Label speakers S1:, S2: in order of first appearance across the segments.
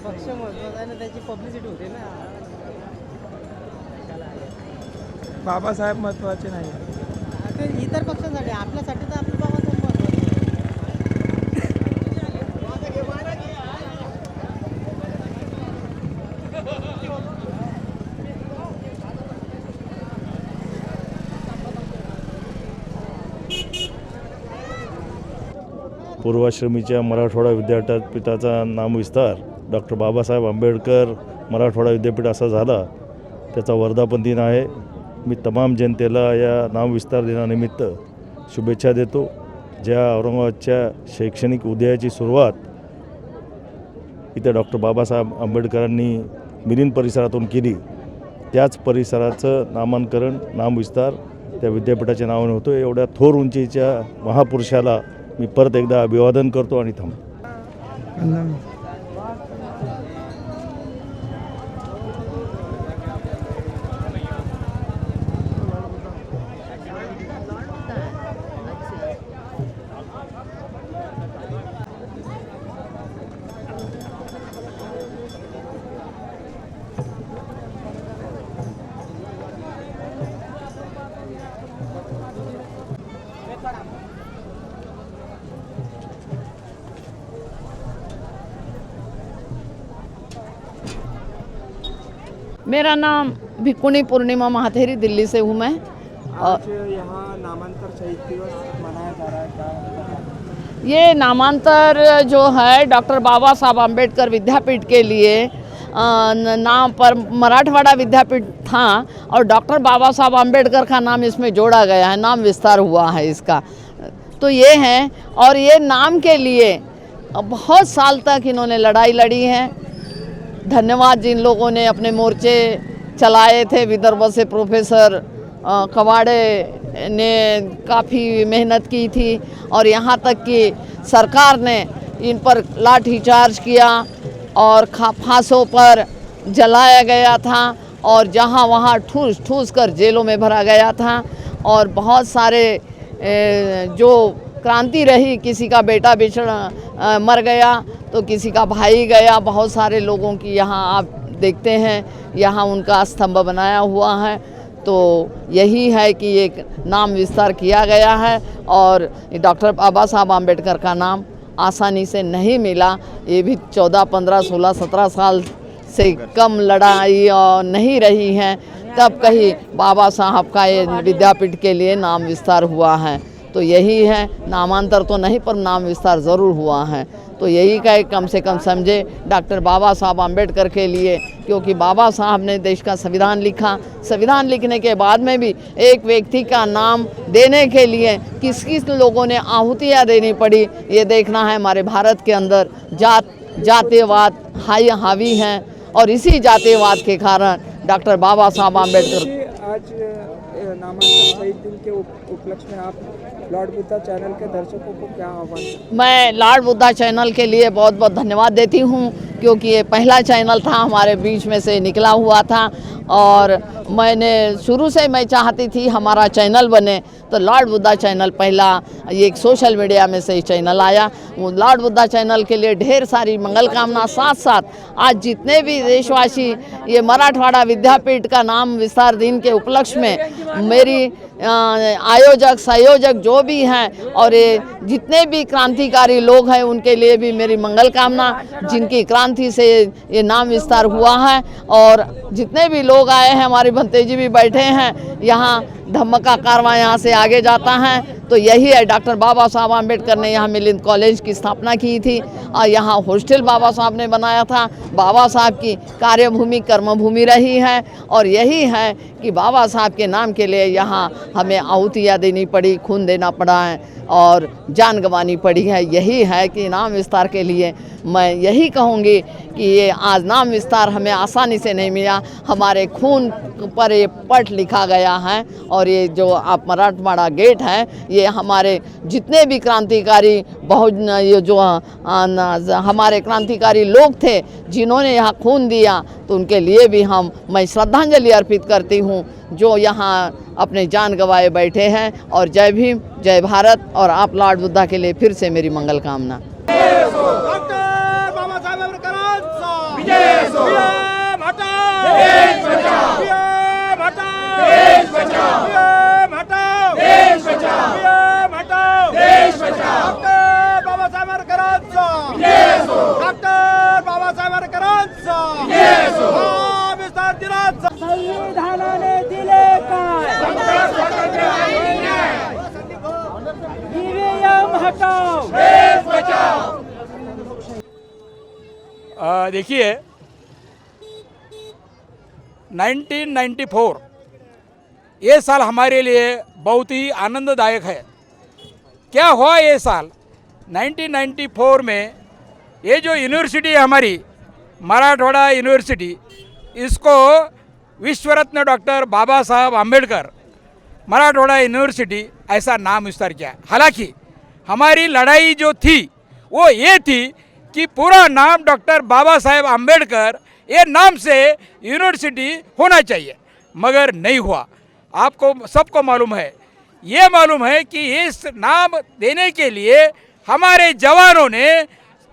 S1: पक्ष महत्वाचा आहे ना, त्याची पब्लिसिटी होते ना.
S2: बाबासाहेब महत्वाचे नाही.
S1: ते इतर पक्षांसाठी, आपल्यासाठी तर आपले बाबासाहेब महत्वाचे.
S3: पूर्वाश्रमीच्या मराठवाडा विद्यापीठाचा नामविस्तार डॉक्टर बाबासाहेब आंबेडकर मराठवाडा विद्यापीठ असा झाला. त्याचा वर्धापन दिन आहे. मी तमाम जनतेला या नामविस्तार दिनानिमित्त शुभेच्छा देतो. ज्या औरंगाबादच्या शैक्षणिक उदयाची सुरुवात इथे डॉक्टर बाबासाहेब आंबेडकरांनी मिलिंद परिसरातून केली, त्याच परिसराचं नामांकरण नामविस्तार त्या विद्यापीठाच्या नावाने होतो. एवढ्या थोर उंचीच्या महापुरुषाला मी परत एकदा अभिवादन करतो आणि थांबतो.
S4: मेरा नाम भिकुनी पूर्णिमा महाथेरी, दिल्ली से हूँ मैं.
S2: आज यहाँ नामांतर शहीद दिवस मनाया जा रहा है, क्या?
S4: ये नामांतर जो है डॉक्टर बाबा साहब आम्बेडकर विद्यापीठ के लिए नाम पर मराठवाड़ा विद्यापीठ था और डॉक्टर बाबा साहब आम्बेडकर का नाम इसमें जोड़ा गया है, नाम विस्तार हुआ है इसका. तो ये है, और ये नाम के लिए बहुत साल तक इन्होंने लड़ाई लड़ी है. धन्यवाद जिन लोगों ने अपने मोर्चे चलाए थे. विदर्भ से प्रोफेसर कवाड़े ने काफ़ी मेहनत की थी और यहाँ तक कि सरकार ने इन पर लाठीचार्ज किया और फांसों पर जलाया गया था और जहाँ वहाँ ठूस ठूस कर जेलों में भरा गया था. और बहुत सारे जो क्रांति रही, किसी का बेटा बिछड़ मर गया तो किसी का भाई गया. बहुत सारे लोगों की यहाँ आप देखते हैं, यहाँ उनका स्तंभ बनाया हुआ है. तो यही है कि एक नाम विस्तार किया गया है और डॉक्टर बाबा साहब आम्बेडकर का नाम आसानी से नहीं मिला. ये भी 14, 15, 16, 17 साल से कम लड़ाई और नहीं रही है, तब कहीं बाबा साहब का ये विद्यापीठ के लिए नाम विस्तार हुआ है. तो यही है, नामांतर तो नहीं पर नाम विस्तार ज़रूर हुआ है. तो यही का कम से कम समझे डॉक्टर बाबा साहब आम्बेडकर के लिए, क्योंकि बाबा साहब ने देश का संविधान लिखा. संविधान लिखने के बाद में भी एक व्यक्ति का नाम देने के लिए किस किस लोगों ने आहुतियाँ देनी पड़ी, ये देखना है. हमारे भारत के अंदर जातिवाद हावी हैं और इसी जातिवाद के कारण डॉक्टर बाबा साहब आम्बेडकर.
S2: आज नामांतर शहीद दिन के उपलक्ष्य में आप लॉर्ड बुद्धा चैनल के दर्शकों को क्या आह्वान?
S4: मैं लॉर्ड बुद्धा चैनल के लिए बहुत बहुत धन्यवाद देती हूँ क्योंकि ये पहला चैनल था, हमारे बीच में से निकला हुआ था और मैंने शुरू से मैं चाहती थी हमारा चैनल बने, तो लॉर्ड बुद्धा चैनल पहला ये एक सोशल मीडिया में से चैनल आया। वो लॉर्ड बुद्धा चैनल के लिए ढेर सारी मंगल कामना, साथ साथ आज जितने भी देशवासी ये मराठवाड़ा विद्यापीठ का नाम विस्तार दिन के उपलक्ष्य में मेरी आयोजक संयोजक जो भी हैं और ये जितने भी क्रांतिकारी लोग हैं उनके लिए भी मेरी मंगल कामना, जिनकी क्रांति से ये नाम विस्तार हुआ है। और जितने भी लोग आए हैं, हमारे भंते जी भी बैठे हैं यहाँ, धम्म का कारवां यहाँ से आगे जाता है तो यही है। डॉक्टर बाबा साहब आम्बेडकर ने यहाँ मिलिंद कॉलेज की स्थापना की थी और यहाँ हॉस्टल बाबा साहब ने बनाया था। बाबा साहब की कार्यभूमि कर्मभूमि रही है और यही है कि बाबा साहब के नाम के लिए यहाँ हमें आहुतियाँ देनी पड़ी, खून देना पड़ा है और जान गंवानी पड़ी है। यही है कि नाम विस्तार के लिए मैं यही कहूँगी कि ये आज नाम विस्तार हमें आसानी से नहीं मिला, हमारे खून पर ये पट लिखा गया है। और ये जो आप मराठवाड़ा गेट है, ये हमारे जितने भी क्रांतिकारी बहुत ये जो हमारे क्रांतिकारी लोग थे जिन्होंने यहाँ खून दिया, तो उनके लिए भी मैं श्रद्धांजलि अर्पित करती हूँ जो यहाँ अपने जान गंवाए बैठे हैं। और जय भीम, जय भारत। और आप लॉर्ड बुद्धा के लिए फिर से मेरी मंगल कामना।
S2: संविधानाने दिले काय, ईवीएम हटाओ, देश बचाओ।
S5: देखिए 1994 ये साल हमारे लिए बहुत ही आनंददायक है। क्या हुआ ये साल 1994 में, ये जो यूनिवर्सिटी है हमारी मराठवाड़ा यूनिवर्सिटी, इसको विश्व रत्न डॉक्टर बाबा साहब आम्बेडकर मराठवाड़ा यूनिवर्सिटी ऐसा नाम विस्तार किया। हालांकि हमारी लड़ाई जो थी वो ये थी कि पूरा नाम डॉक्टर बाबा साहेब आम्बेडकर ये नाम से यूनिवर्सिटी होना चाहिए, मगर नहीं हुआ। आपको सबको मालूम है, ये मालूम है कि इस नाम देने के लिए हमारे जवानों ने,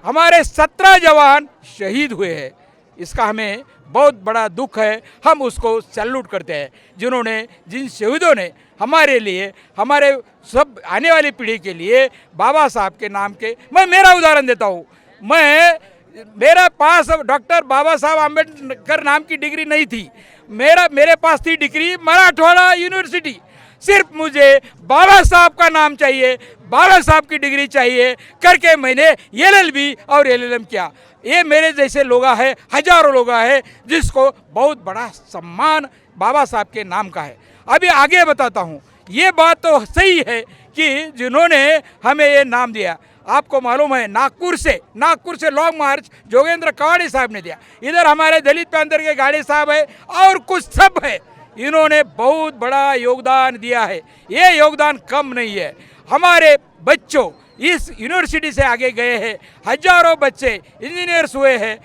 S5: हमारे 17 जवान शहीद हुए हैं। इसका हमें बहुत बड़ा दुख है। हम उसको सैल्यूट करते हैं, जिन शहीदों ने हमारे लिए, हमारे सब आने वाली पीढ़ी के लिए बाबा साहब के नाम के। मैं मेरा उदाहरण देता हूँ। मेरा पास डॉक्टर बाबा साहब आम्बेडकर नाम की डिग्री नहीं थी, मेरे पास थी डिग्री मराठवाड़ा यूनिवर्सिटी। सिर्फ मुझे बाबा साहब का नाम चाहिए, बाबा साहब की डिग्री चाहिए करके मैंने LLB और LLM किया। ये मेरे जैसे लोग हैं, हजारों लोग हैं जिसको बहुत बड़ा सम्मान बाबा साहब के नाम का है। अभी आगे बताता हूँ। ये बात तो सही है कि जिन्होंने हमें ये नाम दिया, आपको मालूम है नागपुर से लॉन्ग मार्च जोगेंद्र कवाड़ी साहब ने दिया। इधर हमारे दलित पैंथर के गाड़ी साहब है और कुछ सब है, इन्होंने बहुत बड़ा योगदान दिया है। ये योगदान कम नहीं है। हमारे बच्चों इस यूनिवर्सिटी से आगे गए हैं, हजारों बच्चे इंजीनियर्स हुए हैं,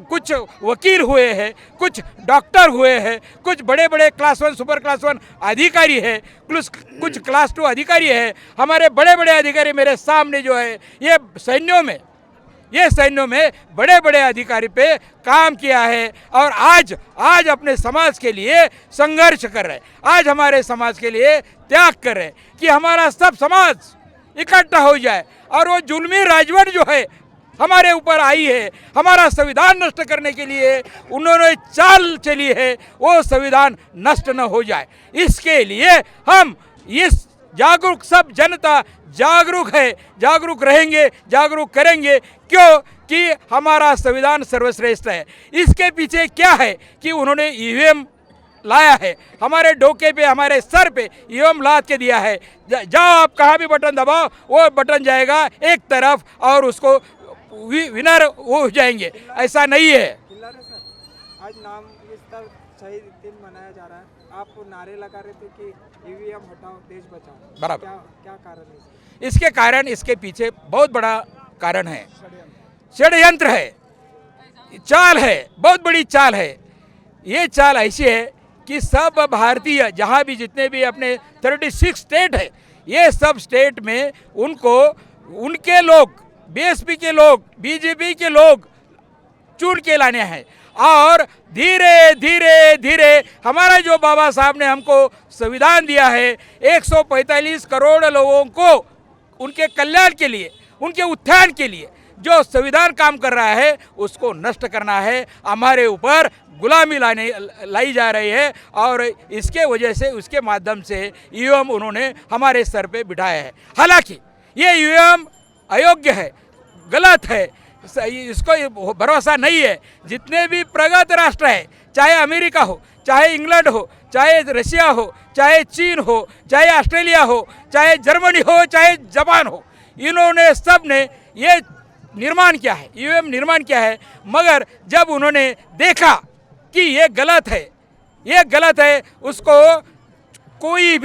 S5: कुछ वकील हुए हैं, कुछ डॉक्टर हुए हैं, कुछ बड़े बड़े क्लास 1 सुपर क्लास 1 अधिकारी है, कुछ क्लास 2 अधिकारी है। हमारे बड़े बड़े अधिकारी मेरे सामने जो है, ये सैन्यों में बड़े बड़े अधिकारी पे काम किया है और आज अपने समाज के लिए संघर्ष कर रहे हैं। आज हमारे समाज के लिए त्याग कर रहे हैं कि हमारा सब समाज इकट्ठा हो जाए। और वो जुल्मी राजवट जो है हमारे ऊपर आई है, हमारा संविधान नष्ट करने के लिए उन्होंने चाल चली है, वो संविधान नष्ट न हो जाए। इसके लिए हम इस सब जनता जागरूक है, जागरूक रहेंगे, जागरूक करेंगे। क्यों कि हमारा संविधान सर्वश्रेष्ठ है। इसके पीछे क्या है कि उन्होंने ईवीएम लाया है, हमारे डोके पे, हमारे सर पे ईवीएम लाद के दिया है। जाओ आप कहाँ भी बटन दबाओ, वो बटन जाएगा एक तरफ और उसको विनर हो जाएंगे। ऐसा नहीं है।
S2: आज नाम विस्तार शहीद दिन मनाया जा रहा है, आप नारे लगा रहे थे कि ईवीएम हटाओ देश बचाओ,
S5: बराबर।
S2: क्या कारण है?
S5: इसके कारण, इसके पीछे बहुत बड़ा कारण है, षड्यंत्र है। चाल है, बहुत बड़ी चाल है। ये चाल ऐसी है कि सब भारतीय जहाँ भी जितने भी अपने 36 स्टेट है, ये सब स्टेट में उनको उनके लोग, बीएसपी के लोग, बीजेपी के लोग चुन के लाने हैं। और धीरे धीरे धीरे हमारा जो बाबा साहब ने हमको संविधान दिया है, 145 करोड़ लोगों को उनके कल्याण के लिए, उनके उत्थान के लिए जो संविधान काम कर रहा है, उसको नष्ट करना है। हमारे ऊपर गुलामी लाई जा रही है और इसके वजह से, उसके माध्यम से ईवीएम उन्होंने हमारे सर पे बिठाया है। हालांकि ये ईवीएम अयोग्य है, गलत है, इसको भरोसा नहीं है। जितने भी प्रगत राष्ट्र है, चाहे अमेरिका हो, चाहे इंग्लैंड हो, चाहे रशिया हो, चाहे चीन हो, चाहे ऑस्ट्रेलिया हो, चाहे जर्मनी हो, चाहे जापान हो, इन्होंने सब ने ये निर्माण किया है, ईवीएम निर्माण किया है। मगर जब उन्होंने देखा कि ये गलत है, ये गलत है, उसको कोई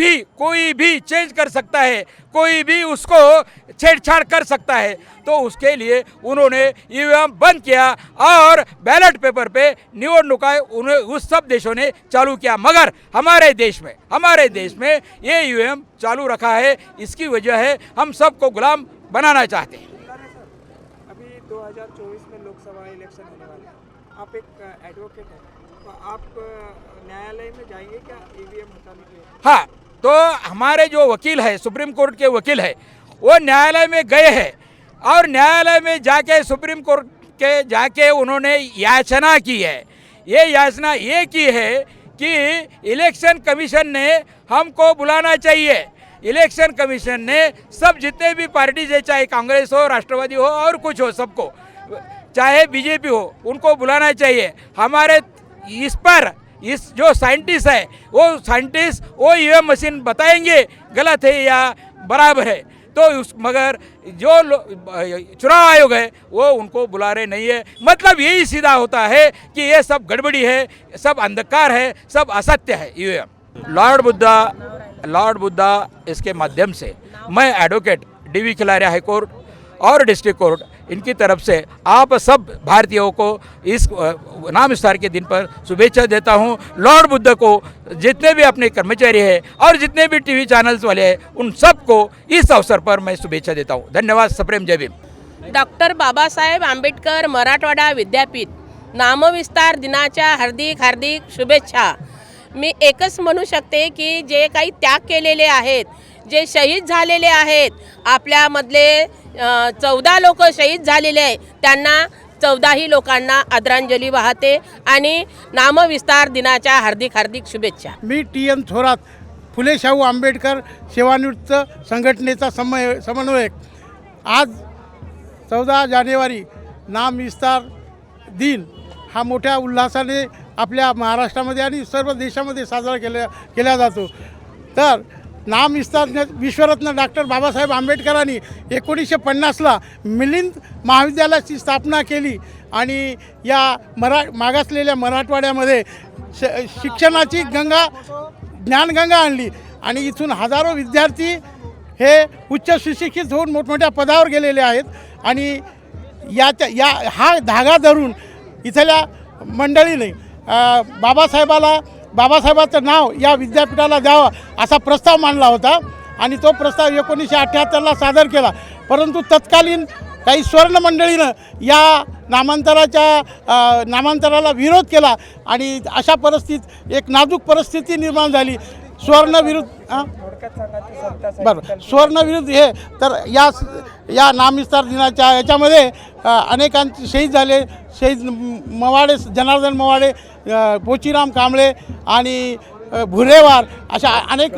S5: भी चेंज कर सकता है, कोई भी उसको छेड़छाड़ कर सकता है, तो उसके लिए उन्होंने ईवीएम बंद किया और बैलेट पेपर पे निवडणुका उन्हें उस सब देशों ने चालू किया। मगर हमारे देश में ये ईवीएम चालू रखा है। इसकी वजह है हम सबको गुलाम बनाना चाहते हैं।
S2: अभी 2024 में लोकसभा इलेक्शन होने वाले हैं, आप एक एडवोकेट हैं, तो आप न्यायालय में जाएंगे क्या ईवीएम हटाने के लिए?
S5: हाँ, तो हमारे जो वकील है, सुप्रीम कोर्ट के वकील है, वो न्यायालय में गए हैं और न्यायालय में जाके सुप्रीम कोर्ट के जाके उन्होंने याचना की है। ये याचना ये की है कि इलेक्शन कमीशन ने हमको बुलाना चाहिए। इलेक्शन कमीशन ने सब जितने भी पार्टीज है, चाहे कांग्रेस हो, राष्ट्रवादी हो और कुछ हो, सबको, चाहे बीजेपी हो, उनको बुलाना चाहिए। हमारे इस पर इस जो साइंटिस्ट है, वो साइंटिस्ट वो ईवीएम मशीन बताएंगे गलत है या बराबर है। तो उस मगर जो चुनाव आयोग है वो उनको बुला रहे नहीं है। मतलब यही सीधा होता है कि ये सब गड़बड़ी है, सब अंधकार है, सब असत्य है। ईवीएम लॉर्ड बुद्धा इसके माध्यम से मैं एडवोकेट डीवी खिलारिया हाई कोर्ट और डिस्ट्रिक्ट कोर्ट, इनकी तरफ से आप सब भारतीयों को इस नाम विस्तार के दिन पर शुभेच्छा देता हूं। लॉर्ड बुद्ध को, जितने भी अपने कर्मचारी हैं और जितने भी टीवी चैनल्स वाले हैं, उन सबको इस अवसर पर मैं शुभेच्छा देता हूं। धन्यवाद। सप्रेम जय भीम।
S6: डॉक्टर बाबासाहेब आंबेडकर मराठवाडा विद्यापीठ नामविस्तार दिनाच्या हार्दिक हार्दिक शुभेच्छा। मी एकच म्हणू शकते की जे काही त्याग केलेले आहेत, जे शहीद झालेले आहेत, आपल्यामधले 14 लोक शहीद झालेले आहेत, त्यांना 14ही लोकांना आदरांजली वाहते आणि नामविस्तार दिनाच्या हार्दिक हार्दिक शुभेच्छा।
S7: मी TN थोरात, फुले शाहू आंबेडकर सेवानिवृत्त संघटनेचा समन्वयक। आज 14 जानेवारी नामविस्तार दिन हा मोठ्या उल्हासाने आपल्या महाराष्ट्रामध्ये आणि सर्व देशामध्ये साजरा केला जातो। तर नामविस्तार विश्वरत्न डॉक्टर बाबासाहेब आंबेडकरांनी 1950ला मिलिंद महाविद्यालयाची स्थापना केली आणि या मागासलेल्या मराठवाड्यामध्ये शिक्षणाची गंगा, ज्ञानगंगा आणली आणि इथून हजारो विद्यार्थी हे उच्च सुशिक्षित होऊन मोठमोठ्या पदावर गेलेले आहेत। आणि हा धागा धरून इथल्या मंडळीने बाबासाहेबाचं नाव या विद्यापीठाला द्यावं असा प्रस्ताव मांडला होता आणि तो प्रस्ताव 1978ला सादर केला। परंतु तत्कालीन काही स्वर्ण मंडळीनं या नामांतराला विरोध केला आणि अशा परिस्थितीत एक नाजूक परिस्थिती निर्माण झाली। स्वर्ण विरुद्ध हे तर या नामविस्तार दिनाच्या याच्यामध्ये अनेकांचे शहीद झाले। शहीद मवाडे, जनार्दन मवाडे, पोचीराम कांबळे आणि भुरेवार अशा अनेक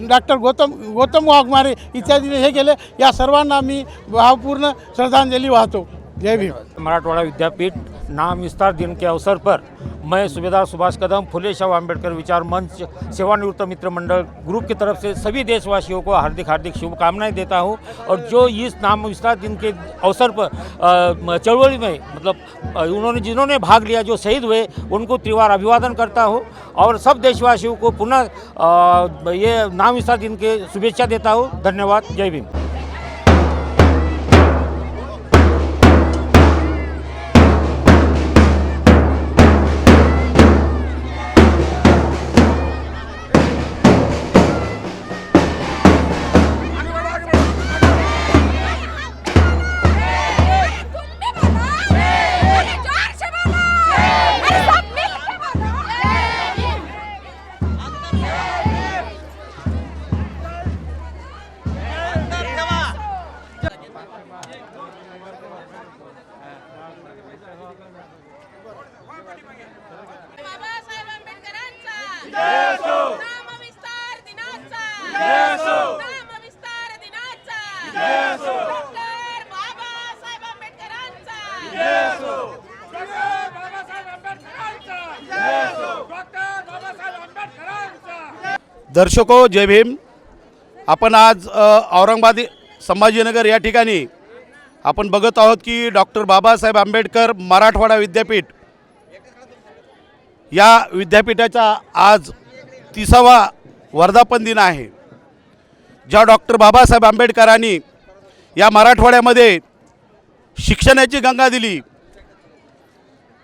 S7: डॉक्टर गौतम वाघमारे इत्यादीने हे केले। या सर्वांना मी भावपूर्ण श्रद्धांजलि वाहतो। जय भीम।
S8: मराठवाड़ा विद्यापीठ नाम विस्तार दिन के अवसर पर मैं सूबेदार सुभाष कदम, फुले शाहू आंबेडकर विचार मंच, सेवानिवृत्त मित्र मंडल ग्रुप की तरफ से सभी देशवासियों को हार्दिक हार्दिक शुभकामनाएं देता हूं। और जो इस नाम विस्तार दिन के अवसर पर चळवळी में मतलब जिन्होंने भाग लिया, जो शहीद हुए, उनको त्रिवार अभिवादन करता हूं और सब देशवासियों को पुनः ये नाम विस्तार दिन के शुभेच्छा देता हूं। धन्यवाद। जय भीम।
S6: डॉक्टर बाबासाहेब आंबेडकरांचा
S7: दर्शको जय भीम. आपण आज औरंगाबाद संभाजीनगर या ठिकाणी आपण बघत आहोत की डॉक्टर बाबासाहेब आंबेडकर मराठवाडा विद्यापीठ या विद्यापीठाचा आज 30वा वर्धापन दिन आहे. ज्या डॉक्टर बाबासाहेब आंबेडकरांनी या मराठवाड्यामध्ये शिक्षणाची गंगा दिली,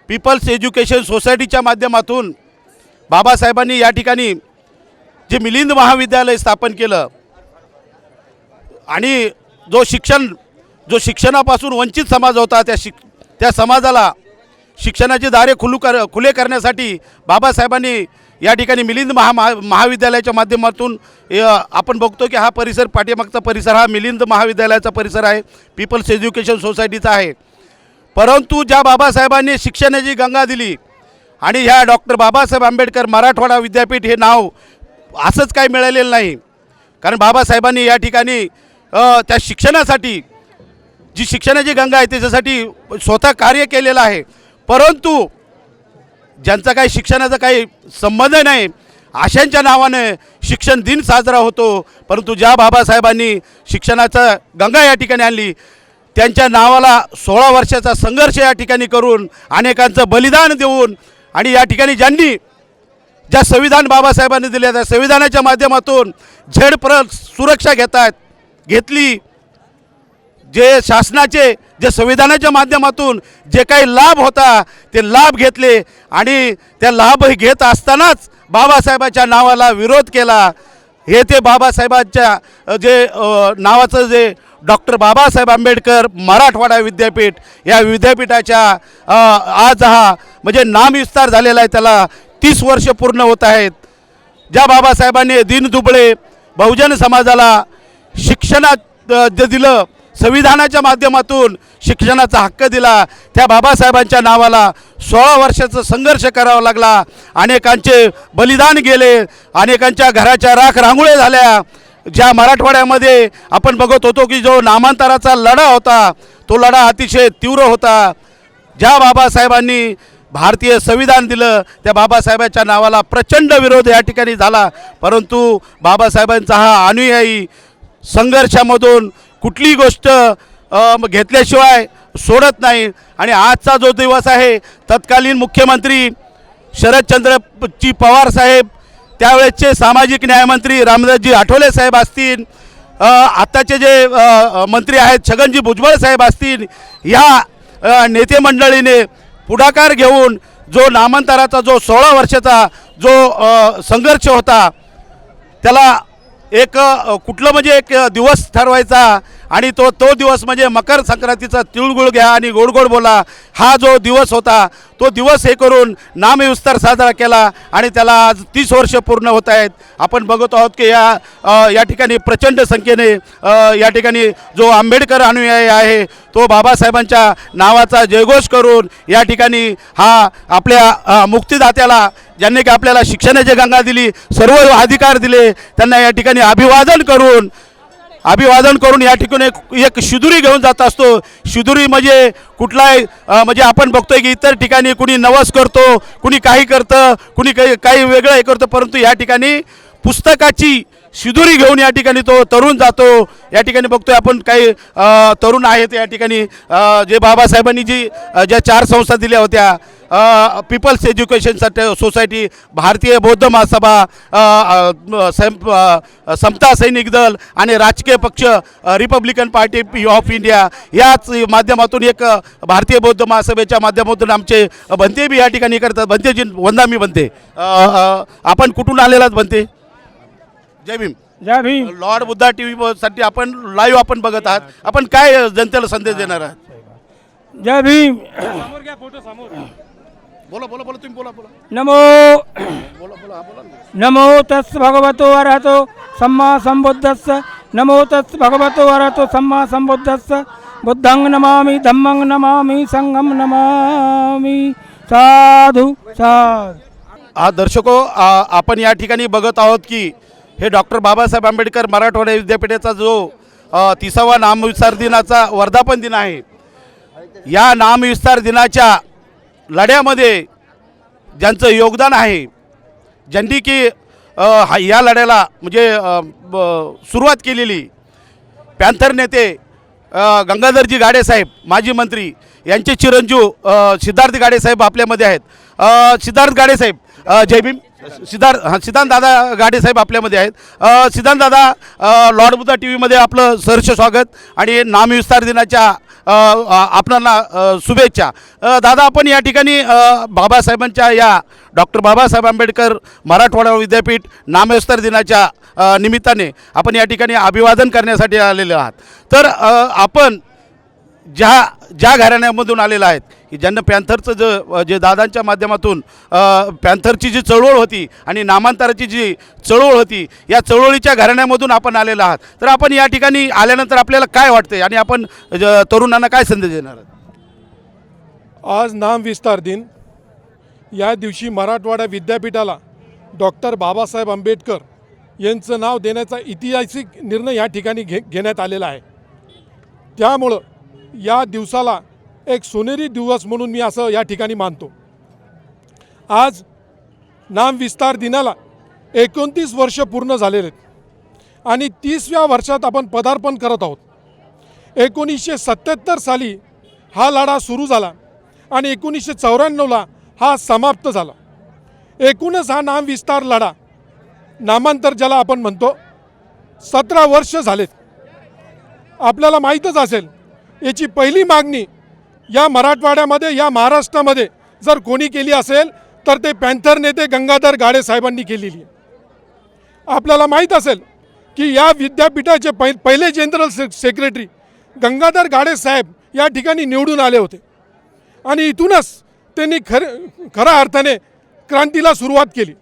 S7: पीपल्स एज्युकेशन सोसायटीच्या माध्यमातून बाबासाहेबांनी या ठिकाणी जे मिलिंद महाविद्यालय स्थापन केलं आणि जो शिक्षणापासून वंचित समाज होता त्या समाजाला शिक्षणाचे दारे खुले करण्यासाठी बाबासाहेबांनी या ठिकाणी मिलिंद महाविद्यालयाच्या माध्यमातून आपण बघतो की हा परिसर पाठीमागचा परिसर हा मिलिंद महाविद्यालयाचा परिसर आहे, पीपल्स एज्युकेशन सोसायटीचा आहे. परंतु ज्या बाबासाहेबांनी शिक्षणाची गंगा दिली आणि ह्या डॉक्टर बाबासाहेब आंबेडकर मराठवाडा विद्यापीठ हे नाव असंच काही मिळालेलं नाही. कारण बाबासाहेबांनी या ठिकाणी त्या शिक्षणासाठी जी शिक्षणाची गंगा आहे त्याच्यासाठी स्वतः कार्य केलेलं आहे. परंतु ज्यांचा काही शिक्षणाचा काही संबंध नाही अशांच्या नावाने शिक्षण दिन साजरा होतो. परंतु ज्या बाबासाहेबांनी शिक्षणाचा गंगा या ठिकाणी आणली त्यांच्या नावाला 16 वर्षाचा संघर्ष या ठिकाणी करून अनेकांचं बलिदान देऊन आणि या ठिकाणी ज्या संविधान बाबासाहेबांनी दिले त्या संविधानाच्या माध्यमातून सुरक्षा घेतली, जे शासनाचे जे संविधानाच्या माध्यमातून जे काही लाभ होता ते लाभ घेतले आणि त्या लाभ घेत असतानाच बाबासाहेबांच्या नावाला विरोध केला. हे ते बाबासाहेबांच्या जे नावाचं जे डॉक्टर बाबासाहेब आंबेडकर मराठवाडा विद्यापीठ या विद्यापीठाच्या आज हा म्हणजे नामविस्तार झालेला आहे, त्याला 30 वर्ष पूर्ण होत आहेत. ज्या बाबासाहेबांनी दीनदुबळे बहुजन समाजाला शिक्षणात जे दिलं, संविधानाच्या माध्यमातून शिक्षणाचा हक्क दिला, त्या बाबासाहेबांच्या नावाला 16 वर्षाचा संघर्ष करावा लागला. अनेकांचे बलिदान गेले, अनेकांच्या घराच्या राख रांगोळ्या झाल्या. ज्या मराठवाड्यामध्ये आपण बघत होतो की जो नामांतराचा लढा होता तो लढा अतिशय तीव्र होता. ज्या बाबासाहेबांनी भारतीय संविधान दिलं त्या बाबासाहेबांच्या नावाला प्रचंड विरोध या ठिकाणी झाला. परंतु बाबासाहेबांचा हा अनुयायी संघर्षामधून कुठलीही गोष्ट घेतल्याशिवाय सोडत नाही. आणि आजचा जो दिवस आहे तत्कालीन मुख्यमंत्री शरदचंद्रजी पवार साहेब, त्यावेळेसचे सामाजिक न्यायमंत्री रामदासजी आठवले साहेब असतील, आत्ताचे जे मंत्री आहेत छगनजी भुजबळ साहेब असतील, या नेते मंडळीने पुढाकार घेऊन जो नामांतराचा जो 16 वर्षाचा जो संघर्ष होता त्याला एक कुठलं म्हणजे एक दिवस ठरवायचा आणि तो दिवस म्हणजे मकर संक्रांतीचा तिळगुळ घ्या आणि गोड गोड बोला हा जो दिवस होता तो दिवस हे करून नामविस्तार साजरा केला आणि त्याला आज 30 वर्ष पूर्ण होत आहेत. आपण बघत आहोत की या ठिकाणी प्रचंड संख्येने या ठिकाणी जो आंबेडकर अनुयायी आहे तो बाबासाहेबांच्या नावाचा जयघोष करून या ठिकाणी हा आपल्या मुक्तिदात्याला ज्यांनी की आपल्याला शिक्षणाची गंगा दिली, सर्व अधिकार दिले, त्यांना या ठिकाणी अभिवादन करून या ठिकाणी एक शिदुरी घेऊन जात असतो. शिदुरी म्हणजे कुठलाही म्हणजे आपण बघतोय की इतर ठिकाणी कुणी नवस करतो, कुणी काही करतं, कुणी काही वेगळं हे करतं, परंतु या ठिकाणी पुस्तकाची शिदुरी घेऊन या ठिकाणी तो तरुण जातो. या ठिकाणी बघतोय आपण काही तरुण आहेत या ठिकाणी जे बाबासाहेबांनी ज्या 4 संस्था दिल्या होत्या, पीपल्स एज्युकेशन सोसायटी, भारतीय बौद्ध महासभा, समता सैनिक दल आणि राजकीय पक्ष रिपब्लिकन पार्टी ऑफ इंडिया याच माध्यमातून एक भारतीय बौद्ध महासभेच्या माध्यमातून आमचे बनते बी या ठिकाणी करतात. बनतेजी वंदा मी बनते, आपण कुठून आलेलात बनते? जय भीम.
S9: जय भीम.
S7: लॉर्ड बुद्धा TV साठी आपण लाईव्ह आपण बघत आहात, आपण काय जनतेला संदेश देणार आहात?
S9: जय भीम.
S7: बोला तुम्ही बोला.
S9: नमो तस् भगवतो अरहतो सम्मा संबुद्धस्स. नमो तस् भगवतो अरहतो सम्मा संबुद्धस्स. बुद्धं नमामि, धम्मं नमामि, संघं नमामि. साधु साधु.
S7: दर्शको, आपण या ठिकाणी बघत आहोत की हे डॉक्टर बाबासाहेब आंबेडकर मराठवाडा विद्यापीठाचा जो 30वा नामविस्तार दिनाचा वर्धापन दिन आहे. या नामविस्तार दिनाच्या लढ्यामध्ये ज्यांचं योगदान आहे, ज्यांनी की या लढ्याला म्हणजे सुरुवात केलेली पॅन्थर नेते गंगाधरजी गाडेसाहेब, माजी मंत्री, यांचे चिरंजीव सिद्धार्थ गाडेसाहेब आपल्यामध्ये आहेत. सिद्धार्थ गाडेसाहेब, जय भीम. सिद्धांत दादा गाडेसाहेब आपल्यामध्ये आहेत. सिद्धांत दादा, लॉर्ड बुद्धा टी व्हीमध्ये आपलं सहर्ष स्वागत आणि नामविस्तार दिनाच्या आपणाला शुभेच्छा. दादा, आपण या ठिकाणी बाबासाहेबांच्या या डॉक्टर बाबासाहेब आंबेडकर मराठवाडा विद्यापीठ नामविस्तार दिनाच्या निमित्ताने आपण या ठिकाणी अभिवादन करण्यासाठी आलेले आहात. तर आपण ज्या घराण्यामधून आलेलं आहेत की ज्यांना पॅन्थरचं जे दादांच्या माध्यमातून पॅन्थरची जी चळवळ होती आणि नामांतराची जी चळवळ होती, या चळवळीच्या घराण्यामधून आपण आलेलो आहात. तर आपण या ठिकाणी आल्यानंतर आपल्याला काय वाटते आणि आपण तरुणांना काय संदेश देणार आहात?
S10: आज नामविस्तार दिन. या दिवशी मराठवाडा विद्यापीठाला डॉक्टर बाबासाहेब आंबेडकर यांचं नाव देण्याचा ऐतिहासिक निर्णय या ठिकाणी घेण्यात आलेला आहे. त्यामुळं या दिवसाला एक सोनेरी दिवस म्हणून मी असं या ठिकाणी मानतो. आज नामविस्तार दिनाला 29 वर्ष पूर्ण झालेले आहेत आणि 30व्या वर्षात आपण पदार्पण करत आहोत. 1977 साली हा लढा सुरू झाला आणि 1994ला हा समाप्त झाला. एकूणच हा नामविस्तार लढा, नामांतर ज्याला आपण म्हणतो, 17 वर्ष झालेत. आपल्याला माहीतच असेल, याची पहिली मागणी या मराठवाड्यामध्ये, या महाराष्ट्रामध्ये जर कोणी केली असेल तर ते पॅन्थर नेते गंगाधर गाडेसाहेबांनी केलेली आहे. आपल्याला माहीत असेल की या विद्यापीठाचे पहिले जनरल सेक्रेटरी गंगाधर गाडेसाहेब या ठिकाणी निवडून आले होते आणि इथूनच त्यांनी खऱ्या अर्थाने क्रांतीला सुरुवात केली.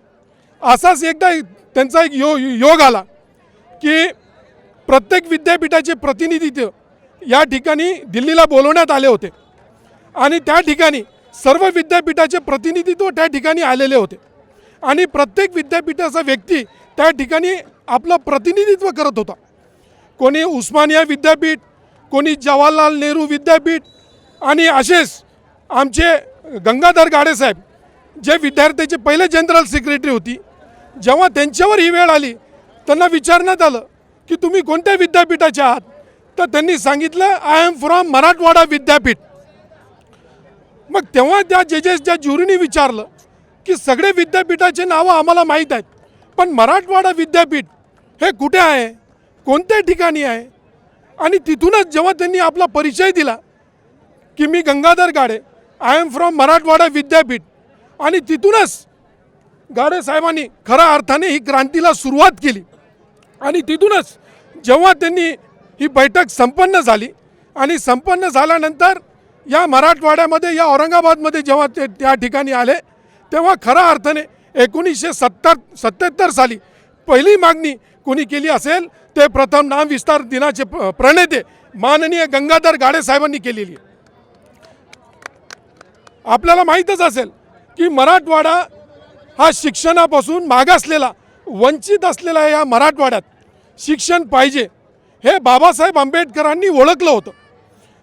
S10: असाच एकदा त्यांचा एक योग आला की प्रत्येक विद्यापीठाचे प्रतिनिधित्व या ठिकाणी दिल्लीला बोलवण्यात आले होते आणि त्या ठिकाणी सर्व विद्यापीठाचे प्रतिनिधित्व त्या ठिकाणी आलेले होते आणि प्रत्येक विद्यापीठाचा व्यक्ती त्या ठिकाणी आपलं प्रतिनिधित्व करत होता. कोणी उस्मानिया विद्यापीठ, कोणी जवाहरलाल नेहरू विद्यापीठ आणि असेच आमचे गंगाधर गाडेसाहेब जे विद्यार्थ्याचे पहिले जनरल सेक्रेटरी होती, जेव्हा त्यांच्यावर ही वेळ आली त्यांना विचारण्यात आलं की तुम्ही कोणत्या विद्यापीठाचे आहात, तर त्यांनी सांगितलं आय एम फ्रॉम मराठवाडा विद्यापीठ. मग तेव्हा त्या जजेसच्या ज्युरीने विचारलं की सगळे विद्यापीठाचे नावं आम्हाला माहीत आहेत, पण मराठवाडा विद्यापीठ हे कुठे आहे, कोणत्या ठिकाणी आहे? आणि तिथूनच जेव्हा त्यांनी आपला परिचय दिला की मी गंगाधर गाडे, आय एम फ्रॉम मराठवाडा विद्यापीठ, आणि तिथूनच गाडे साहेबांनी खऱ्या अर्थाने ही क्रांतीला सुरुवात केली. आणि तिथूनच जेव्हा त्यांनी ही बैठक संपन्न झाली आणि संपन्न झाल्यानंतर या मराठवाड्यामध्ये, या औरंगाबादमध्ये जेव्हा ते त्या ठिकाणी आले, तेव्हा खऱ्या अर्थाने 1977 साली पहिली मागणी कोणी केली असेल ते प्रथम नामविस्तार दिनाचे प्रणेते माननीय गंगाधर गाडेसाहेबांनी केलेली आहे. आपल्याला माहीतच असेल की मराठवाडा हा शिक्षणापासून मागासलेला, वंचित असलेला या मराठवाड्यात शिक्षण पाहिजे हे बाबासाहेब आंबेडकरांनी ओळखलं होतं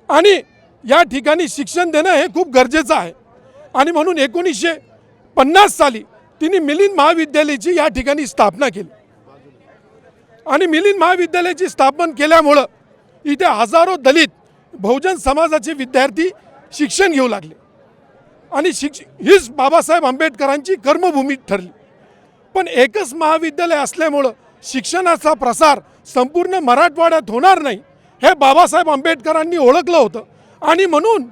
S10: आणि या ठिकाणी शिक्षण देणं हे खूप गरजेचं आहे. आणि म्हणून 1950 साली तिने मिलिंद महाविद्यालयाची या ठिकाणी स्थापना केली आणि मिलिंद महाविद्यालयाची स्थापना केल्यामुळं इथे हजारो दलित बहुजन समाजाचे विद्यार्थी शिक्षण घेऊ लागले आणि हीच बाबासाहेब आंबेडकरांची कर्मभूमी ठरली. पण एकच महाविद्यालय असल्यामुळं शिक्षणाचा प्रसार संपूर्ण मराठवाड्यात होणार नाही हे बाबासाहेब आंबेडकरांनी ओळखलं होतं आणि म्हणून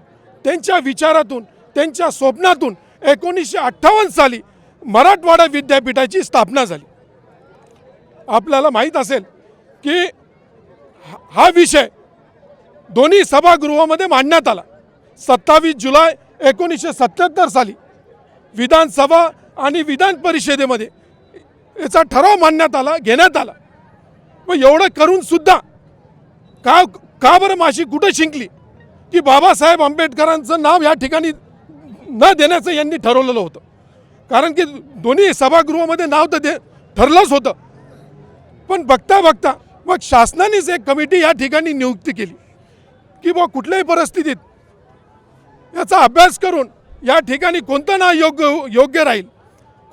S10: त्यांच्या विचारातून, त्यांच्या स्वप्नातून 1958 साली मराठवाडा विद्यापीठाची स्थापना झाली. आपल्याला माहीत असेल की हा विषय दोन्ही सभागृहामध्ये मांडण्यात आला. 27 जुलै 1977 साली विधानसभा आणि विधान परिषदेमध्ये याचा ठराव मांडण्यात आला, घेण्यात आला. मग एवढं करून सुद्धा का बरं माशी कुठं शिंकली की बाबासाहेब आंबेडकरांचं नाव या ठिकाणी न देण्याचं यांनी ठरवलेलं होतं. कारण की दोन्ही सभागृहामध्ये नाव तर ठरलंच होतं, पण बघता बघता मग शासनानेच एक कमिटी या ठिकाणी नियुक्ती केली की बुवा कुठल्याही परिस्थितीत याचा अभ्यास करून या ठिकाणी कोणतं नाव योग्य राहील.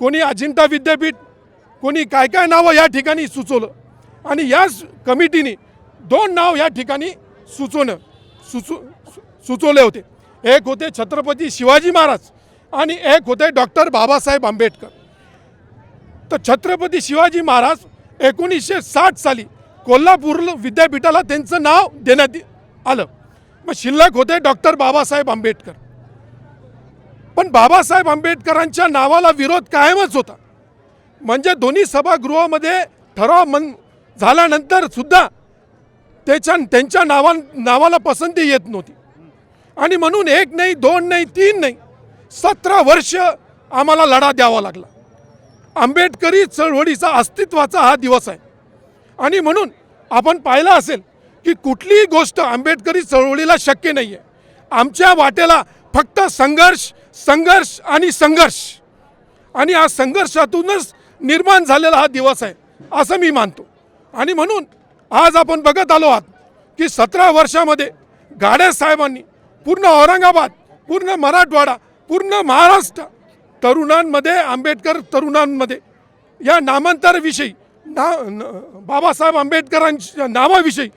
S10: कोणी अजिंठा विद्यापीठ, कोणी काय काय नावं या ठिकाणी सुचवलं आणि याच कमिटीने 2 नाव या ठिकाणी सुचवले होते. एक होते छत्रपती शिवाजी महाराज आणि एक होते डॉक्टर बाबासाहेब आंबेडकर. तर छत्रपती शिवाजी महाराज 1960 साली कोल्हापूर विद्यापीठाला त्यांचं नाव देण्यात आलं. मग शिल्लक होते डॉक्टर बाबासाहेब आंबेडकर. पण बाबासाहेब आंबेडकरांच्या नावाला विरोध कायमच होता. म्हणजे दोन्ही सभागृहामध्ये ठराव झाल्यानंतर सुद्धा त्यांच्या नावाला पसंती येत नव्हती. आणि म्हणून 1 नाही 2 नाही 3 नाही 17 वर्ष आम्हाला लढा द्यावा लागला. आंबेडकरी चळवळीचा अस्तित्वाचा हा दिवस आहे. आणि म्हणून आपण पाहिलं असेल की कुठलीही गोष्ट आंबेडकरी चळवळीला शक्य नाही आहे. आमच्या वाटेला फक्त संघर्ष संघर्ष आणि संघर्ष, आणि या संघर्षातूनच निर्माण झालेला हा दिवस आहे असं मी मानतो. आणि म्हणून आज आपण बघत आलो आहात की 17 वर्षामध्ये गाडे साहेबांनी पूर्ण औरंगाबाद, पूर्ण मराठवाडा, पूर्ण महाराष्ट्र तरुणांमध्ये, आंबेडकर तरुणांमध्ये या नामांतराविषयी बाबासाहेब आंबेडकरांच्या नावाविषयी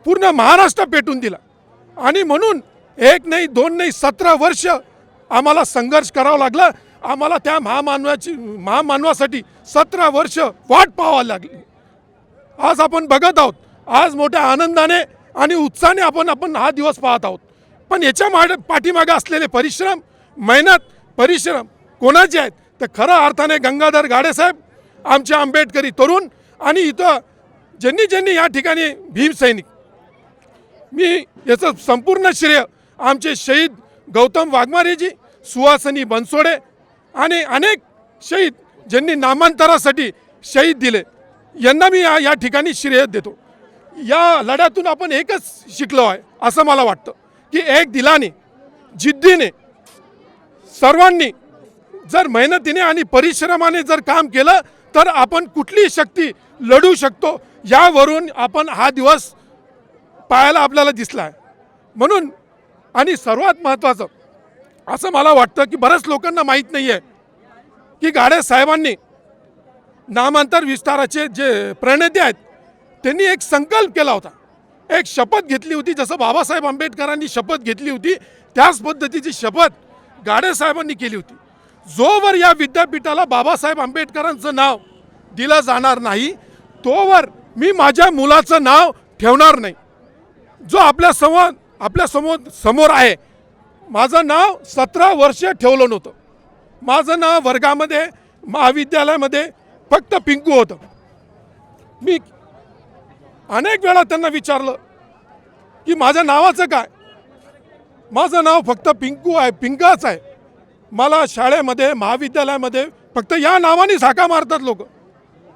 S10: पूर्ण महाराष्ट्र पेटून दिला. आणि म्हणून 1 नाही 2 नाही 17 वर्ष आम्हाला संघर्ष करावा लागला. आम्हाला त्या महामानवासाठी 17 वर्ष वाट पाहावी लागली. आज आपण बघत आहोत, आज मोठ्या आनंदाने आणि उत्साहाने आपण हा दिवस पाहत आहोत. पण याच्या पाठीमागे असलेले परिश्रम, मेहनत, परिश्रम कोणाचे आहेत तर खऱ्या अर्थाने गंगाधर गाडेसाहेब, आमचे आंबेडकरी तरुण आणि इथं ज्यांनी या ठिकाणी भीमसैनिक, मी याचं संपूर्ण श्रेय आमचे शहीद गौतम वाघमारेजी, सुहासिनी बनसोडे आणि अनेक शहीद ज्यांनी नामांतरासाठी शहीद दिले यांना मी या ठिकाणी श्रेय देतो. या लढ्यातून आपण एकच शिकलो आहे असं मला वाटतं की एक दिलाने, जिद्दीने, सर्वांनी जर मेहनतीने आणि परिश्रमाने जर काम केलं तर आपण कुठलीही शक्ती लढू शकतो. यावरून आपण हा दिवस पाहायला आपल्याला दिसला आहे. म्हणून आणि सर्वात महत्त्वाचं असं मला वाटतं की बऱ्याच लोकांना माहीत नाही आहे की गाडे साहेबांनी नामांतर विस्ताराचे जे प्रणेते आहेत त्यांनी एक संकल्प केला होता, एक शपथ घेतली होती. जसं बाबासाहेब आंबेडकरांनी शपथ घेतली होती त्याच पद्धतीची शपथ गाडे साहेबांनी केली होती. जोवर या विद्यापीठाला बाबासाहेब आंबेडकरांचं नाव दिलं जाणार नाही तोवर मी माझ्या मुलाचं नाव ठेवणार नाही. जो आपल्या समोर आहे, माझं नाव 17 वर्ष ठेवलं नव्हतं. माझं नाव वर्गामध्ये, महाविद्यालयामध्ये फक्त पिंकू होतं. मी अनेक वेळा त्यांना विचारलं की माझ्या नावाचं काय. माझं नाव फक्त पिंकू आहे, पिंकाच आहे. मला शाळेमध्ये, महाविद्यालयामध्ये फक्त या नावाने हाका मारतात लोक.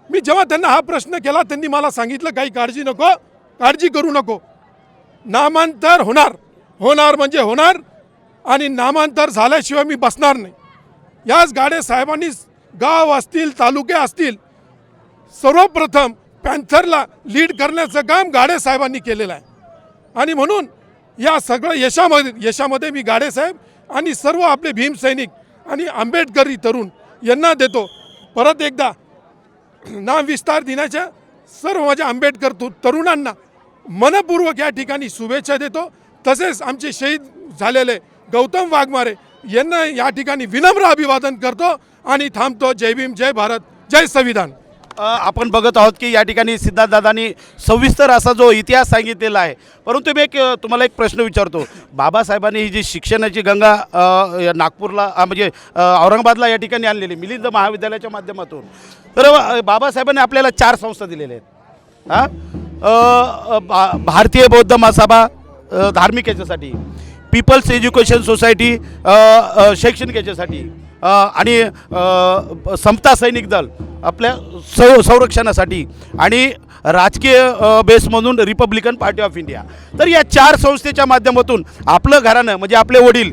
S10: मी जेव्हा त्यांना हा प्रश्न केला त्यांनी मला सांगितलं काही काळजी करू नको, नामांतर होणार म्हणजे होणार आणि नामांतर झाल्याशिवाय मी बसणार नाही. याच गाडे साहेबांनी गाव असतील, तालुके असतील, सर्वप्रथम पॅन्थरला लीड करण्याचं काम गाडे साहेबांनी केलेलं आहे. आणि म्हणून या सगळं यशामध्ये मी गाडे साहेब आणि सर्व आपले भीमसैनिक आणि आंबेडकरी तरुण यांना देतो. परत एकदा नाम विस्तार दिनाच्या सर्व माझ्या आंबेडकर तरुणांना मनपूर्वक या ठिकाणी शुभेच्छा देतो. तसेच आमचे शहीद झालेले गौतम वाघमारे यांना या ठिकाणी विनम्र अभिवादन करतो आणि थांबतो. जय भीम, जय भारत, जय संविधान.
S7: आपण बघत आहोत की या ठिकाणी सिद्धार्थदादांनी सविस्तर असा जो इतिहास सांगितलेला आहे. परंतु मी तुम्हाला एक प्रश्न विचारतो. बाबासाहेबांनी ही जी शिक्षणाची गंगा नागपूरला म्हणजे औरंगाबादला या ठिकाणी आणलेली मिलिंद महाविद्यालयाच्या माध्यमातून, तर बाबासाहेबांनी आपल्याला 4 संस्था दिलेल्या आहेत. भारतीय बौद्ध महासभा धार्मिक याच्यासाठी, पीपल्स एज्युकेशन सोसायटी शैक्षणिक याच्यासाठी आणि समता सैनिक दल आपल्या संरक्षणासाठी आणि राजकीय बेसमधून रिपब्लिकन पार्टी ऑफ इंडिया. तर या 4 संस्थेच्या माध्यमातून आपलं घराणं म्हणजे आपले वडील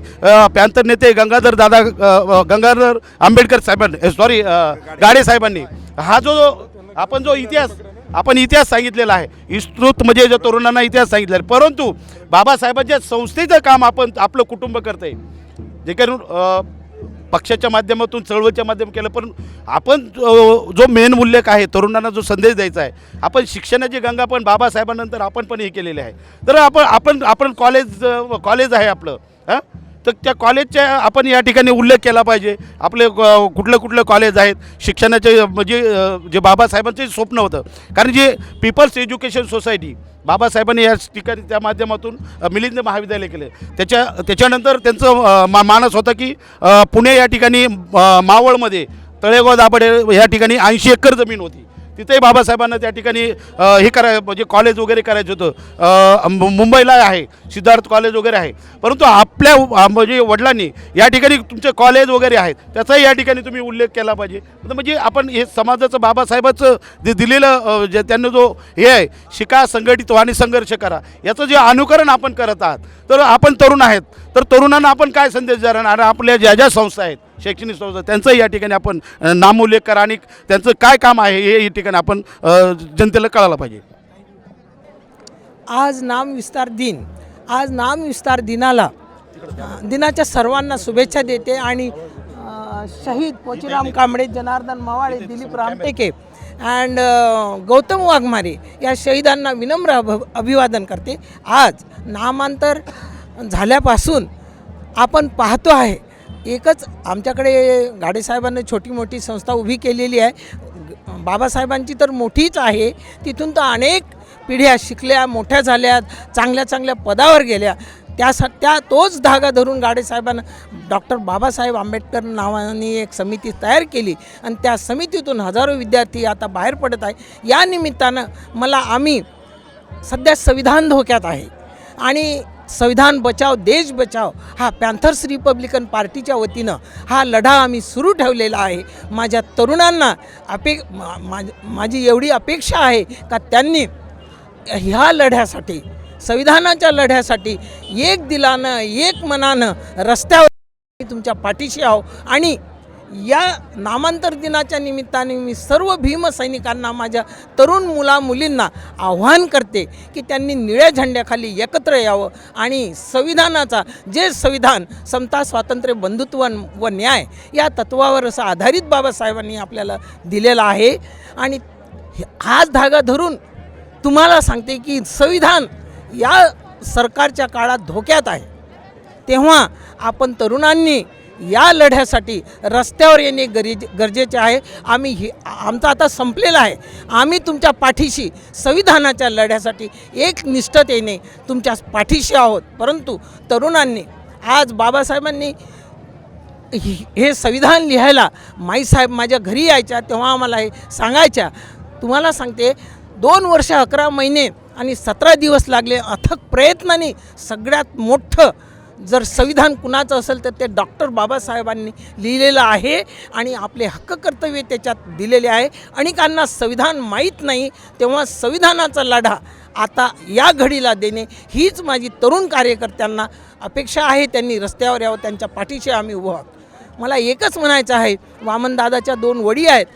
S7: पॅन्थर नेते गंगाधर आंबेडकर साहेबांनी गाडे साहेबांनी हा जो आपण जो इतिहास आपण इतिहास सांगितलेला आहे, विस्तृत म्हणजे ज्या तरुणांना इतिहास सांगितलेला आहे. परंतु बाबासाहेबांच्या संस्थेचं काम आपण आपलं कुटुंब करतं आहे, जे करून पक्षाच्या माध्यमातून चळवळीच्या माध्यमातून केलं. पण आपण जो मेन मूल्य आहे, तरुणांना जो संदेश द्यायचा आहे, आपण शिक्षणाची गंगा पण बाबासाहेबांनंतर आपण पण हे केलेले आहे. तर आपण कॉलेज आहे आपलं, हां, तर त्या कॉलेजच्या आपण या ठिकाणी उल्लेख केला पाहिजे. आपले कुठलं कॉलेज आहेत शिक्षणाचे, म्हणजे जे बाबासाहेबांचे स्वप्न होतं. कारण जे पीपल्स एज्युकेशन सोसायटी बाबासाहेबांनी या ठिकाणी त्या माध्यमातून मिलिंद महाविद्यालय केले. त्याच्यानंतर त्यांचं मानस होता की पुणे या ठिकाणी मावळमध्ये तळेगाव दाभाडे या ठिकाणी 80 एकर जमीन होती. तिथेही बाबासाहेबांना त्या ठिकाणी हे म्हणजे कॉलेज वगैरे करायचं होतं. मुंबईला आहे सिद्धार्थ कॉलेज वगैरे आहे. परंतु आपल्या म्हणजे वडिलांनी या ठिकाणी तुमचे कॉलेज वगैरे आहेत त्याचाही या ठिकाणी तुम्ही उल्लेख केला पाहिजे. म्हणजे आपण हे समाजाचं बाबासाहेबाचं जे दिलेलं जे त्यांनी जो हे आहे, शिका, संघटित व्हा आणि संघर्ष करा, याचं जे अनुकरण आपण करत आहात. तर आपण तरुण आहेत, तर तरुणांना आपण काय संदेश देणार? आणि आपल्या ज्या संस्था आहेत, शैक्षणिक संस्था, त्यांचंही या ठिकाणी आपण नामोल्लेख करा आणि त्यांचं काय काम आहे हे या ठिकाणी आपण जनतेला कळायला पाहिजे.
S11: आज नामविस्तार दिन, आज नामविस्तार दिनाच्या सर्वांना शुभेच्छा देते आणि शहीद पोचीराम कांबळे, जनार्दन मवाळे, दिलीप रामटेके अँड गौतम वाघमारे या शहीदांना विनम्र अभिवादन करते. आज नामांतर झाल्यापासून आपण पाहतो आहे, एकच आमच्याकडे गाडेसाहेबांनी छोटी मोठी संस्था उभी केलेली आहे. बाबासाहेबांची तर मोठीच आहे, तिथून तर अनेक पिढ्या शिकल्या, मोठ्या झाल्या, चांगल्या पदावर गेल्या. तोच धागा धरून गाडेसाहेबांना डॉक्टर बाबासाहेब आंबेडकर नावाने एक समिती तयार केली आणि त्या समितीतून हजारो विद्यार्थी आता बाहेर पडत आहे. या निमित्तानं आम्ही सध्या संविधान धोक्यात आहे आणि संविधान बचाव देश बचाव हा पॅन्थर्स रिपब्लिकन पार्टीच्या वतीनं हा लढा आम्ही सुरू ठेवलेला आहे. माझ्या तरुणांना माझी एवढी अपेक्षा आहे का त्यांनी ह्या लढ्यासाठी, संविधानाच्या लढ्यासाठी एक दिलानं एक मनानं रस्त्यावर तुमच्या पाठीशी आहो. आणि या नामांतर दिनाच्या निमित्ताने मी सर्व भीमसैनिकांना, माझ्या तरुण मुलींना आव्हान करते की त्यांनी निळ्या झेंड्याखाली एकत्र यावं आणि संविधानाचा, जे संविधान समता, स्वातंत्र्य, बंधुत्व व न्याय या तत्वावर असं आधारित बाबासाहेबांनी आपल्याला दिलेला आहे. आणि हाच धागा धरून तुम्हाला सांगते की संविधान या सरकारच्या काळात धोक्यात आहे. तेव्हा आपण तरुणांनी या लढ्यासाठी रस्त्यावर येणे गरजेचे आहे. आमचा आता संपलेला आहे. आम्ही तुमच्या पाठीशी संविधानाच्या लढ्यासाठी एक निष्ठतेने तुमच्या पाठीशी आहोत. परंतु तरुणांनी आज बाबासाहेबांनी हे संविधान लिहायला माईसाहेब माझ्या घरी यायच्या तेव्हा आम्हाला हे सांगायच्या. तुम्हाला सांगते 2 वर्ष 11 महिने आणि 17 दिवस लागले अथक प्रयत्नाने. सगळ्यात मोठं जर संविधान कुणाचं असेल तर ते डॉक्टर बाबासाहेबांनी लिहिलेलं आहे आणि आपले हक्क कर्तव्य त्याच्यात दिलेले आहे. अनेकांना संविधान माहीत नाही, तेव्हा संविधानाचा लढा आता या घडीला देणे हीच माझी तरुण कार्यकर्त्यांना अपेक्षा आहे. त्यांनी रस्त्यावर यावं, त्यांच्या पाठीशी आम्ही उभं आहोत. मला एकच म्हणायचं आहे, वामनदादाच्या 2 वडी आहेत,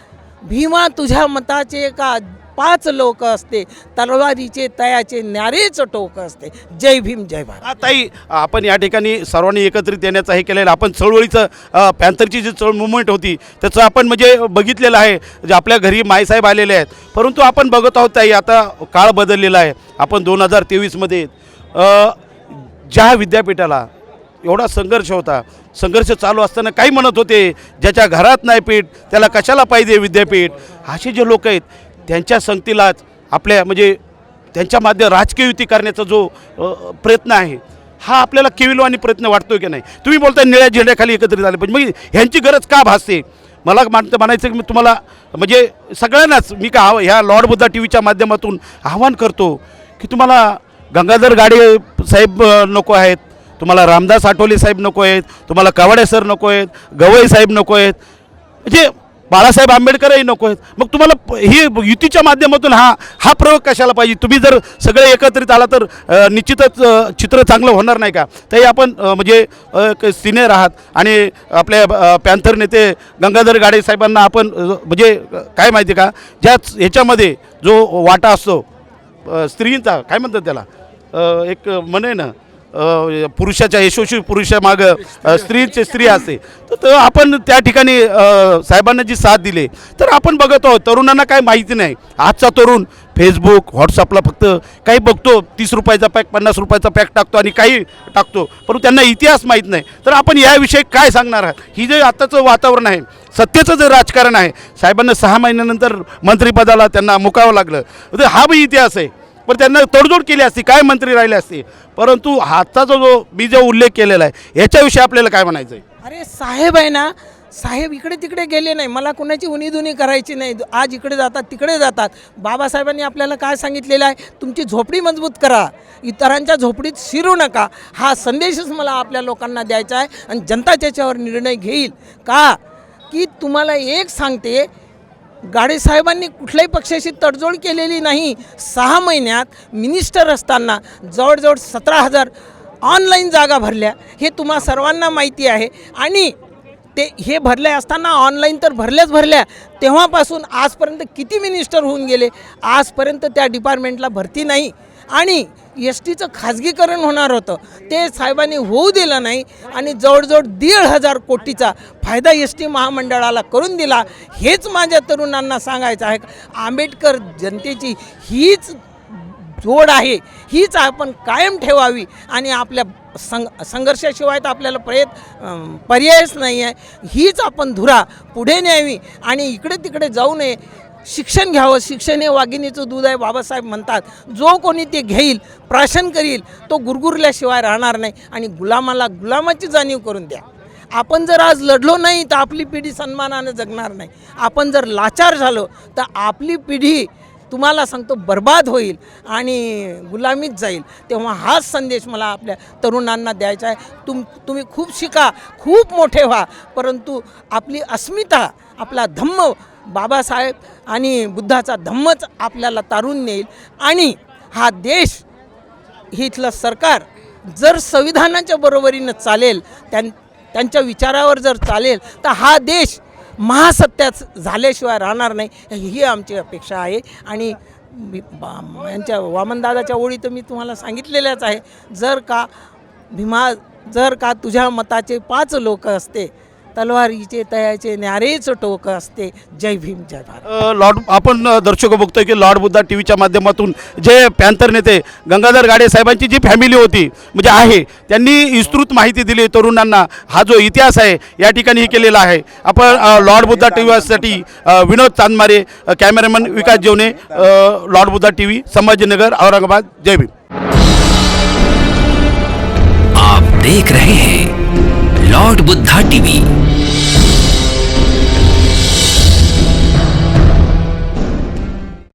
S11: भीमा तुझ्या मताचे का 5 लोक असते, तलवारीचे तयाचे न्यारेच टोक असते. जय भीम, जय भारत.
S7: ताई, आपण या ठिकाणी सर्वांनी एकत्रित येण्याचं हे केलेलं. आपण चळवळीचं पॅन्थरची जी मुवमेंट होती त्याचं आपण म्हणजे बघितलेलं आहे. जे आपल्या घरी माईसाहेब आलेले आहेत, परंतु आपण बघत आहोत ताई, आता काळ बदललेला आहे. आपण 2023मध्ये ज्या विद्यापीठाला एवढा संघर्ष होता, संघर्ष चालू असताना काही म्हणत होते ज्याच्या घरात नाही पीठ त्याला कशाला पाहिजे विद्यापीठ. असे जे लोक आहेत त्यांच्या संगतीलाच आपल्या म्हणजे त्यांच्या राजकीय युती करण्याचा जो प्रयत्न आहे हा आपल्याला केविलवाणी प्रयत्न वाटतो की नाही? तुम्ही बोलता निळ्या झेंड्याखाली एकत्रित झाले पाहिजे, मग ह्यांची गरज का भासते? मला म्हणायचं की मी तुम्हाला म्हणजे सगळ्यांनाच मी का ह्या लॉर्ड बुद्धा टी व्हीच्या माध्यमातून आवाहन करतो की तुम्हाला गंगाधर गाडे साहेब नको आहेत, तुम्हाला रामदास आठवले साहेब नको आहेत, तुम्हाला कवाडे सर नको आहेत, गवई साहेब नको आहेत. म्हणजे
S12: बाळासाहेब आंबेडकरही नको आहेत. मग तुम्हाला ही युतीच्या माध्यमातून हा प्रयोग कशाला पाहिजे? तुम्ही जर सगळे एकत्रित आला तर निश्चितच चित्र चांगलं होणार नाही का? तरी आपण म्हणजे सिनियर आहात आणि आपल्या पॅन्थर नेते गंगाधर गाडे साहेबांना आपण म्हणजे काय माहिती का, ज्याच ह्याच्यामध्ये जो वाटा असतो स्त्रींचा, काय म्हणतात त्याला, एक म्हणे ना, पुरुषाच्या यशस्वी पुरुषामागं स्त्री असते. तर आपण त्या ठिकाणी साहेबांना जी साथ दिली, तर आपण बघत आहोत तरुणांना काय माहिती नाही. आजचा तरुण फेसबुक व्हॉट्सअपला फक्त काही बघतो, 30 रुपयाचा पॅक 50 रुपयाचा पॅक टाकतो आणि काही टाकतो, परंतु त्यांना इतिहास माहीत नाही. तर आपण याविषयी काय सांगणार आहात? ही जे आताचं वातावरण आहे, सत्तेचं जे राजकारण आहे, साहेबांना 6 महिन्यानंतर मंत्रिपदाला त्यांना मुकावं लागलं, तर हा बी इतिहास आहे. पण त्यांना तडजोड केली असती, काय मंत्री राहिले असते. परंतु हातचा मी जो उल्लेख केलेला आहे याच्याविषयी आपल्याला काय म्हणायचं आहे?
S11: अरे साहेब आहे ना, साहेब इकडे तिकडे गेले नाही, मला कुणाची उणीधुनी करायची नाही. आज इकडे जातात तिकडे जातात. बाबासाहेबांनी आपल्याला काय सांगितलेलं आहे? तुमची झोपडी मजबूत करा, इतरांच्या झोपडीत शिरू नका. हा संदेशच मला आपल्या लोकांना द्यायचा आहे आणि जनता त्याच्यावर निर्णय घेईल. का की तुम्हाला एक सांगते, गाडे साहेबांनी कुठल्याही पक्षाशी तडजोड केलेली नाही. 6 महिन्यात मिनिस्टर असताना जवळजवळ 17,000 ऑनलाईन जागा भरल्या, हे तुम्हा सर्वांना माहिती आहे. आणि ते हे भरले असताना ऑनलाईन तर भरल्या, तेव्हापासून आजपर्यंत किती मिनिस्टर होऊन गेले, आजपर्यंत त्या डिपार्टमेंटला भरती नाही. आणि एस टीचं खाजगीकरण होणार होतं, ते साहेबांनी होऊ दिलं नाही आणि जवळजवळ 1,500 कोटीचा फायदा एस टी महामंडळाला करून दिला. हेच माझ्या तरुणांना सांगायचं आहे. आंबेडकर जनतेची हीच जोड आहे, हीच आपण कायम ठेवावी आणि आपल्या संघर्षाशिवाय तर आपल्याला पर्यायच नाही आहे. हीच आपण धुरा पुढे न्यावी आणि इकडे तिकडे जाऊ नये. शिक्षण घ्यावं, शिक्षण हे वाघिणीचं दूध आहे बाबासाहेब म्हणतात. जो कोणी ते घेईल, प्राशन करील, तो गुरगुरल्याशिवाय राहणार नाही. आणि गुलामाला गुलामाची जाणीव करून द्या. आपण जर आज लढलो नाही तर आपली पिढी सन्मानानं जगणार नाही. आपण जर लाचार झालो तर आपली पिढी तुम्हाला सांगतो बर्बाद होईल आणि गुलामीत जाईल. तेव्हा हाच संदेश मला आपल्या तरुणांना द्यायचा आहे. तुम्ही खूप शिका, खूप मोठे व्हा, परंतु आपली अस्मिता, आपला धम्म, बाबासाहेब आणि बुद्धाचा धम्मच आपल्याला तारून नेईल. आणि हा देश, इथलं सरकार जर संविधानाच्या बरोबरीनं चालेल, त्यांच्या विचारावर जर चालेल, तर हा देश महासत्याच झाल्याशिवाय राहणार नाही, ही आमची अपेक्षा आहे. आणि यांच्या वामनदादाच्या ओळी तर मी तुम्हाला सांगितलेल्याच आहे. जर का तुझ्या मताचे 5 लोक असते, तलवारीचे तयाचे न्यारेच टोक असते. जय भीम, जय भारत.
S12: लॉर्ड, आपण दर्शक बघतोय की लॉर्ड बुद्धा टी व्हीच्या माध्यमातून जे पॅन्थर नेते गंगाधर गाडे साहेबांची जी फॅमिली होती म्हणजे आहे, त्यांनी विस्तृत माहिती दिली तरुणांना. हा जो इतिहास आहे या ठिकाणी हे केलेला आहे. आपण लॉर्ड बुद्धा टी व्हीसाठी विनोद चांदमारे, cameraman Vikas Jevane, lord Buddha T V, Sambhajinagar, Aurangabad. जय भीम.
S13: आप देख रहे हैं लॉर्ड बुद्धा टीवी।